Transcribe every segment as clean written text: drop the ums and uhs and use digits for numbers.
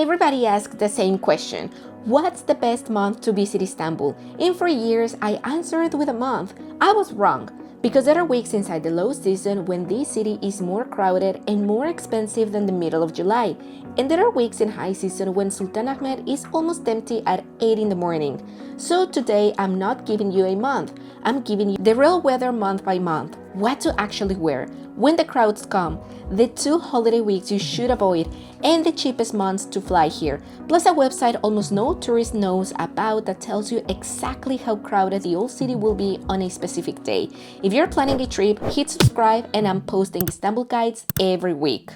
Everybody asks the same question. What's the best month to visit Istanbul? And for years, I answered with a month. I was wrong, because there are weeks inside the low season when this city is more crowded and more expensive than the middle of July. And there are weeks in high season when Sultan Ahmed is almost empty at 8 in the morning. So today, I'm not giving you a month. I'm giving you the real weather month by month. What to actually wear, when the crowds come, the 2 holiday weeks you should avoid, and the cheapest months to fly here, plus a website almost no tourist knows about that tells you exactly how crowded the old city will be on a specific day. If you're planning a trip, hit subscribe, and I'm posting Istanbul guides every week.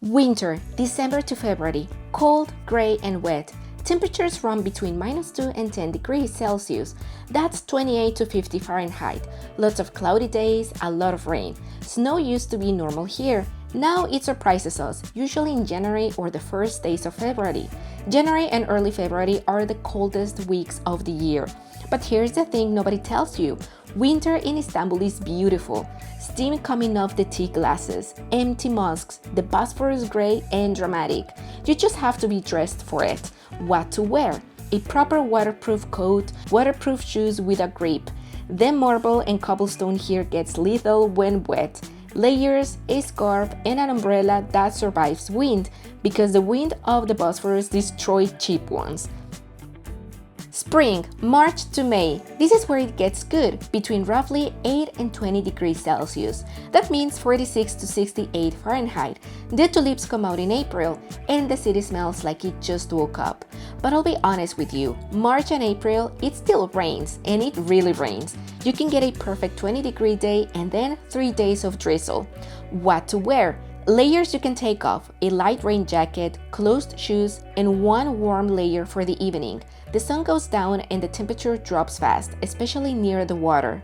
Winter, December to February, cold, gray, and wet. Temperatures run between -2 and 10 degrees Celsius. That's 28 to 50 Fahrenheit. Lots of cloudy days, a lot of rain. Snow used to be normal here. Now it surprises us, usually in January or the first days of February. January and early February are the coldest weeks of the year. But here's the thing nobody tells you. Winter in Istanbul is beautiful. Steam coming off the tea glasses, empty mosques, the Bosphorus gray and dramatic. You just have to be dressed for it. What to wear? A proper waterproof coat, waterproof shoes with a grip. Then marble and cobblestone here gets lethal when wet. Layers, a scarf, and an umbrella that survives wind, because the wind of the Bosphorus destroys cheap ones. Spring, March to May. This is where it gets good, between roughly 8 and 20 degrees Celsius. That means 46 to 68 Fahrenheit. The tulips come out in April, and the city smells like it just woke up. But I'll be honest with you, March and April, it still rains, and it really rains. You can get a perfect 20-degree day and then 3 days of drizzle. What to wear? Layers you can take off, a light rain jacket, closed shoes, and one warm layer for the evening. The sun goes down and the temperature drops fast, especially near the water.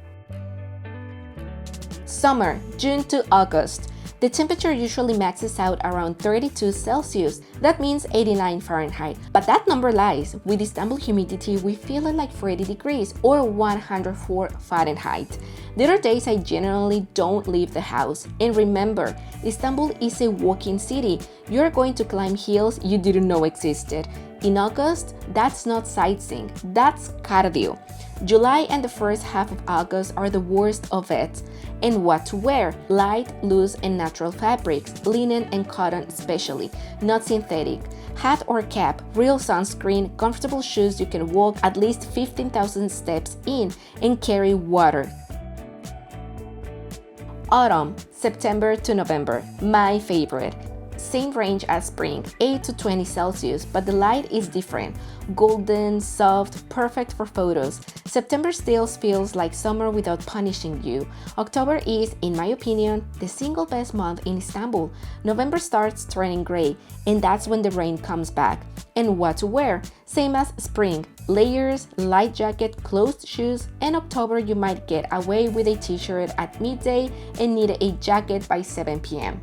Summer, June to August. The temperature usually maxes out around 32 Celsius. That means 89 Fahrenheit. But that number lies. With Istanbul humidity, we feel it like 40 degrees or 104 Fahrenheit. There are days I generally don't leave the house. And remember, Istanbul is a walking city. You're going to climb hills you didn't know existed. In August, that's not sightseeing, that's cardio. July and the first half of August are the worst of it. And what to wear? Light, loose, and natural fabrics, linen and cotton especially, not synthetic. Hat or cap, real sunscreen, comfortable shoes you can walk at least 15,000 steps in, and carry water. Autumn, September to November, my favorite. Same range as spring, 8 to 20 Celsius, but the light is different. Golden, soft, perfect for photos. September still feels like summer without punishing you. October is, in my opinion, the single best month in Istanbul. November starts turning gray, and that's when the rain comes back. And what to wear? Same as spring. Layers, light jacket, closed shoes, and October you might get away with a t-shirt at midday and need a jacket by 7 p.m.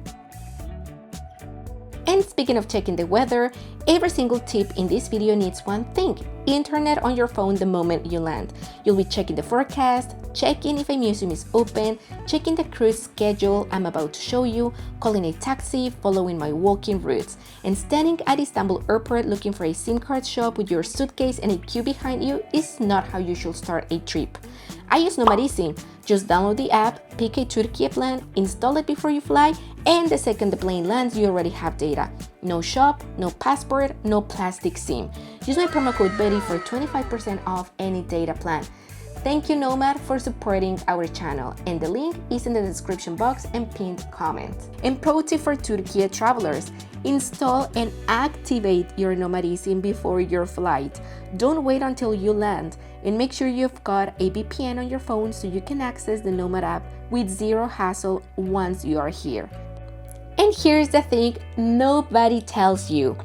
And speaking of checking the weather, every single tip in this video needs one thing: internet on your phone the moment you land. You'll be checking the forecast, checking if a museum is open, checking the cruise schedule I'm about to show you, calling a taxi, following my walking routes, and standing at Istanbul airport looking for a SIM card shop with your suitcase and a queue behind you is not how you should start a trip. I use Nomad eSIM. Just download the app, pick a Türkiye plan, install it before you fly, and the second the plane lands, you already have data. No shop, no passport, no plastic SIM. Use my promo code Bery for 25% off any data plan. Thank you, Nomad, for supporting our channel, and the link is in the description box and pinned comment. And pro tip for Türkiye travelers: install and activate your Nomad eSIM before your flight. Don't wait until you land, and make sure you've got a VPN on your phone so you can access the Nomad app with zero hassle once you are here. And here's the thing nobody tells you.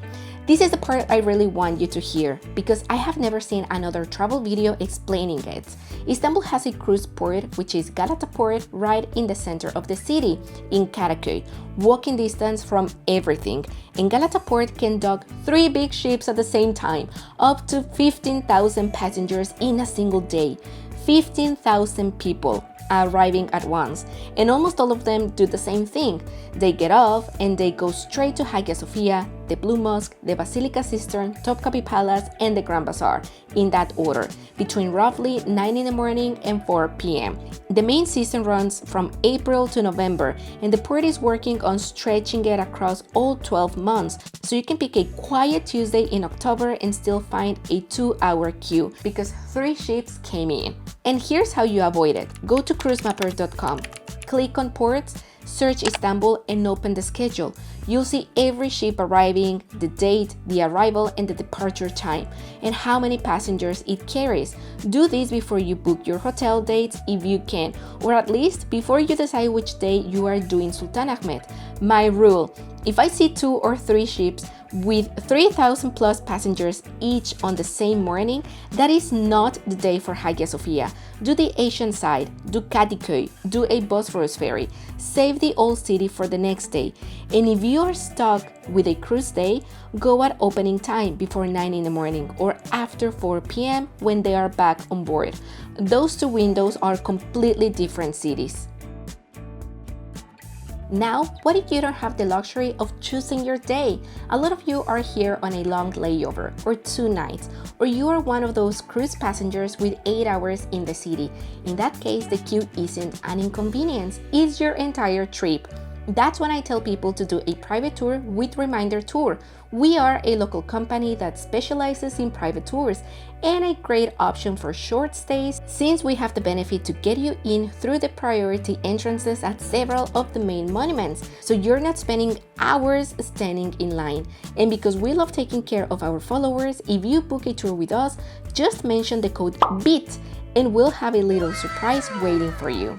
This is the part I really want you to hear, because I have never seen another travel video explaining it. Istanbul has a cruise port, which is Galata Port, right in the center of the city, in Karaköy, walking distance from everything. And Galata Port can dock 3 big ships at the same time, up to 15,000 passengers in a single day. 15,000 people arriving at once, and almost all of them do the same thing. They get off and they go straight to Hagia Sophia, the Blue Mosque, the Basilica Cistern, Topkapi Palace, and the Grand Bazaar, in that order, between roughly 9 in the morning and 4 p.m. The main season runs from April to November, and the port is working on stretching it across all 12 months, so you can pick a quiet Tuesday in October and still find a 2-hour queue because 3 ships came in. And here's how you avoid it. Go to cruisemapper.com, click on ports, search Istanbul, and open the schedule. You'll see every ship arriving, the date, the arrival, and the departure time, and how many passengers it carries. Do this before you book your hotel dates if you can, or at least before you decide which day you are doing Sultan Ahmed. My rule: if I see 2 or 3 ships with 3,000 plus passengers each on the same morning, that is not the day for Hagia Sophia. Do the Asian side, do Kadıköy, do a Bosphorus ferry, save the old city for the next day. And if you are stuck with a cruise day, go at opening time before 9 in the morning or after 4 p.m. when they are back on board. Those 2 windows are completely different cities. Now, what if you don't have the luxury of choosing your day? A lot of you are here on a long layover or 2 nights, or you are one of those cruise passengers with 8 hours in the city. In that case, the queue isn't an inconvenience, it's your entire trip. That's when I tell people to do a private tour with Reminder Tour. We are a local company that specializes in private tours and a great option for short stays since we have the benefit to get you in through the priority entrances at several of the main monuments, so you're not spending hours standing in line. And because we love taking care of our followers, if you book a tour with us, just mention the code BEAT and we'll have a little surprise waiting for you.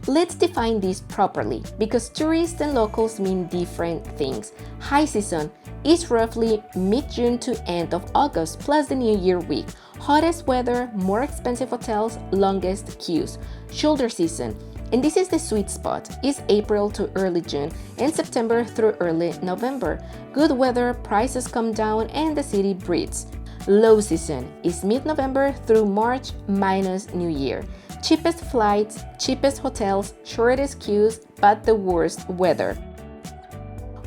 Let's define this properly because tourists and locals mean different things. High season is roughly mid-June to end of August plus the New Year week. Hottest weather, more expensive hotels, longest queues. Shoulder season, and this is the sweet spot, is April to early June and September through early November. Good weather, prices come down, and the city breathes. Low season is mid-November through March minus New Year. Cheapest flights, cheapest hotels, shortest queues, but the worst weather.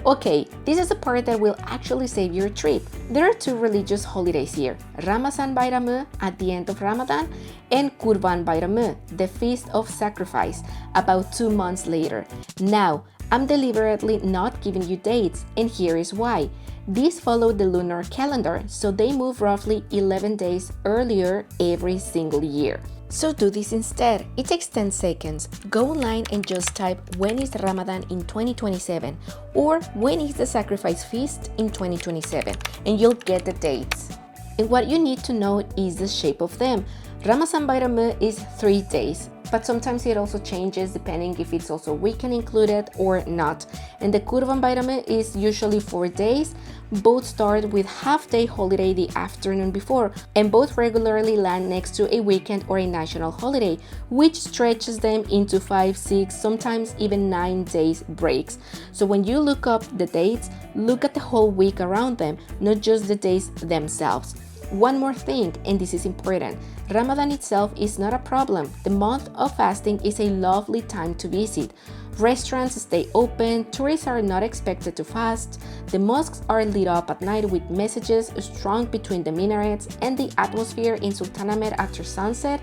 Okay, this is the part that will actually save your trip. There are 2 religious holidays here, Ramazan Bayramı at the end of Ramadan and Kurban Bayramı, the Feast of Sacrifice, about 2 months later. Now, I'm deliberately not giving you dates, and here is why. These follow the lunar calendar, so they move roughly 11 days earlier every single year. So do this instead. It takes 10 seconds. Go online and just type when is Ramadan in 2027 or when is the sacrifice feast in 2027 and you'll get the dates. And what you need to know is the shape of them. Ramazan Bayramı is 3 days, but sometimes it also changes depending if it's also weekend included or not. And the Kurban Bayramı is usually 4 days. Both start with half-day holiday the afternoon before, and both regularly land next to a weekend or a national holiday, which stretches them into 5, 6, sometimes even 9 days breaks. So when you look up the dates, look at the whole week around them, not just the days themselves. One more thing, and this is important, Ramadan itself is not a problem. The month of fasting is a lovely time to visit. Restaurants stay open, tourists are not expected to fast, the mosques are lit up at night with messages strung between the minarets, and the atmosphere in Sultanahmet after sunset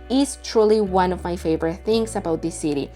is truly one of my favorite things about this city.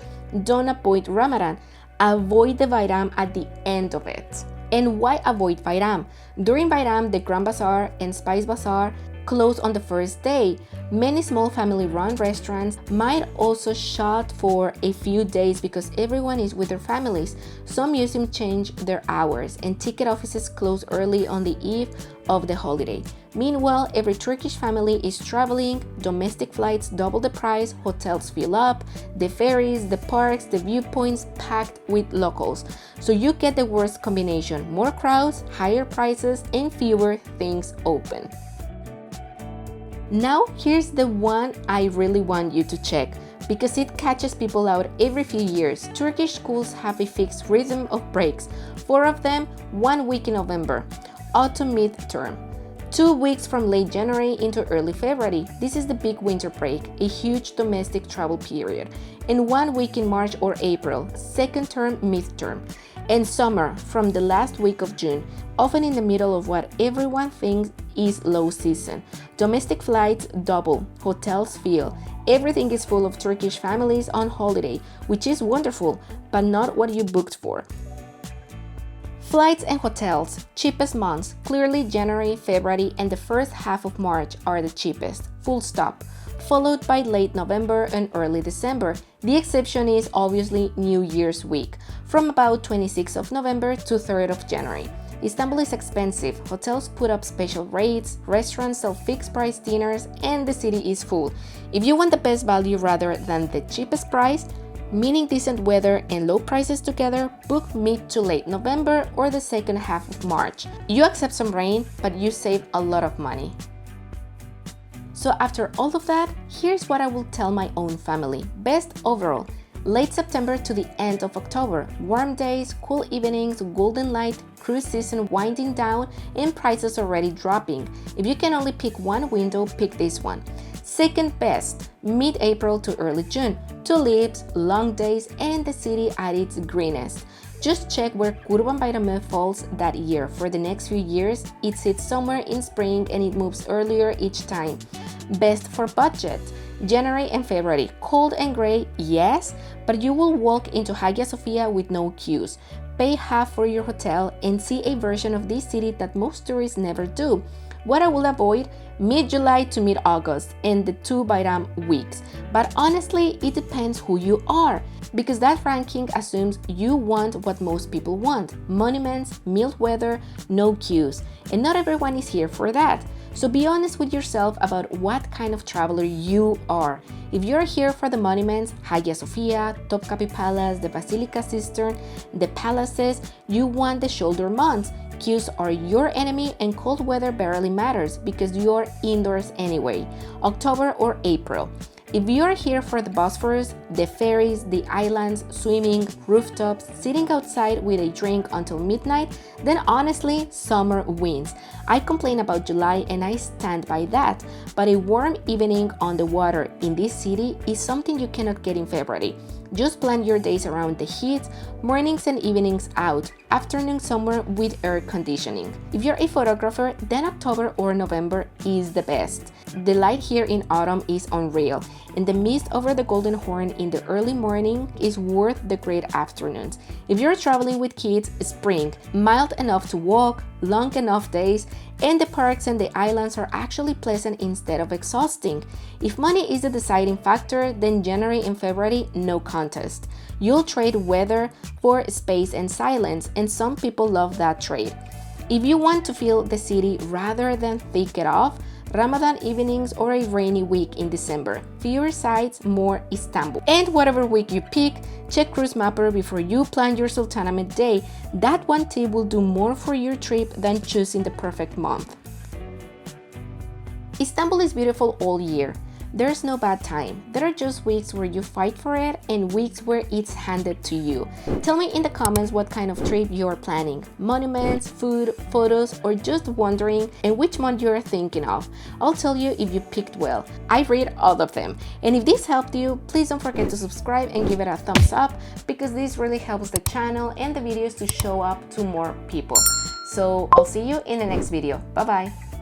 Don't avoid Ramadan, avoid the Bayram at the end of it. And why avoid Bayram? During Bayram, the Grand Bazaar and Spice Bazaar close on the first day. Many small family-run restaurants might also shut for a few days because everyone is with their families. Some museums change their hours and ticket offices close early on the eve of the holiday. Meanwhile, every Turkish family is traveling, domestic flights double the price, hotels fill up, the ferries, the parks, the viewpoints packed with locals. So you get the worst combination, more crowds, higher prices, and fewer things open. Now, here's the one I really want you to check because it catches people out every few years. Turkish schools have a fixed rhythm of breaks, 4 of them 1 week in November, autumn midterm, 2 weeks from late January into early February. This is the big winter break, a huge domestic travel period, and 1 week in March or April, second term midterm. And summer from the last week of June, often in the middle of what everyone thinks is low season. Domestic flights double, hotels fill. Everything is full of Turkish families on holiday, which is wonderful, but not what you booked for. Flights and hotels. Cheapest months. Clearly January, February, and the first half of March are the cheapest. Full stop. Followed by late November and early December. The exception is obviously New Year's week, from about 26th of November to 3rd of January. Istanbul is expensive, hotels put up special rates, restaurants sell fixed price dinners, and the city is full. If you want the best value rather than the cheapest price, meaning decent weather and low prices together, book mid to late November or the second half of March. You accept some rain, but you save a lot of money. So after all of that, here's what I will tell my own family. Best overall. Late September to the end of October, warm days, cool evenings, golden light, cruise season winding down, and prices already dropping. If you can only pick one window, pick this one. Second best, mid-April to early June, tulips, long days, and the city at its greenest. Just check where Kurban Bayramı falls that year. For the next few years, it sits somewhere in spring and it moves earlier each time. Best for budget. January and February, cold and gray, yes, but you will walk into Hagia Sophia with no queues. Pay half for your hotel and see a version of this city that most tourists never do. What I will avoid, mid-July to mid-August and the 2 Bayram weeks. But honestly, it depends who you are, because that ranking assumes you want what most people want: monuments, mild weather, no queues, and not everyone is here for that. So be honest with yourself about what kind of traveler you are. If you're here for the monuments, Hagia Sophia, Topkapi Palace, the Basilica Cistern, the palaces, you want the shoulder months. Queues are your enemy and cold weather barely matters because you're indoors anyway. October or April. If you're here for the Bosphorus, the ferries, the islands, swimming, rooftops, sitting outside with a drink until midnight, then honestly, summer wins. I complain about July and I stand by that, but a warm evening on the water in this city is something you cannot get in February. Just plan your days around the heat, mornings and evenings out, afternoons somewhere with air conditioning. If you're a photographer, then October or November is the best. The light here in autumn is unreal, and the mist over the Golden Horn in the early morning is worth the great afternoons. If you're traveling with kids, spring, mild enough to walk, long enough days, and the parks and the islands are actually pleasant instead of exhausting. If money is the deciding factor, then January and February, no contest. You'll trade weather for space and silence, and some people love that trade. If you want to feel the city rather than thick it off, Ramadan evenings or a rainy week in December. Fewer sights, more Istanbul. And whatever week you pick, check Cruise Mapper before you plan your Sultanahmet day. That one tip will do more for your trip than choosing the perfect month. Istanbul is beautiful all year. There's no bad time. There are just weeks where you fight for it and weeks where it's handed to you. Tell me in the comments what kind of trip you're planning. Monuments, food, photos, or just wondering and which month you're thinking of. I'll tell you if you picked well. I read all of them. And if this helped you, please don't forget to subscribe and give it a thumbs up because this really helps the channel and the videos to show up to more people. So I'll see you in the next video. Bye bye.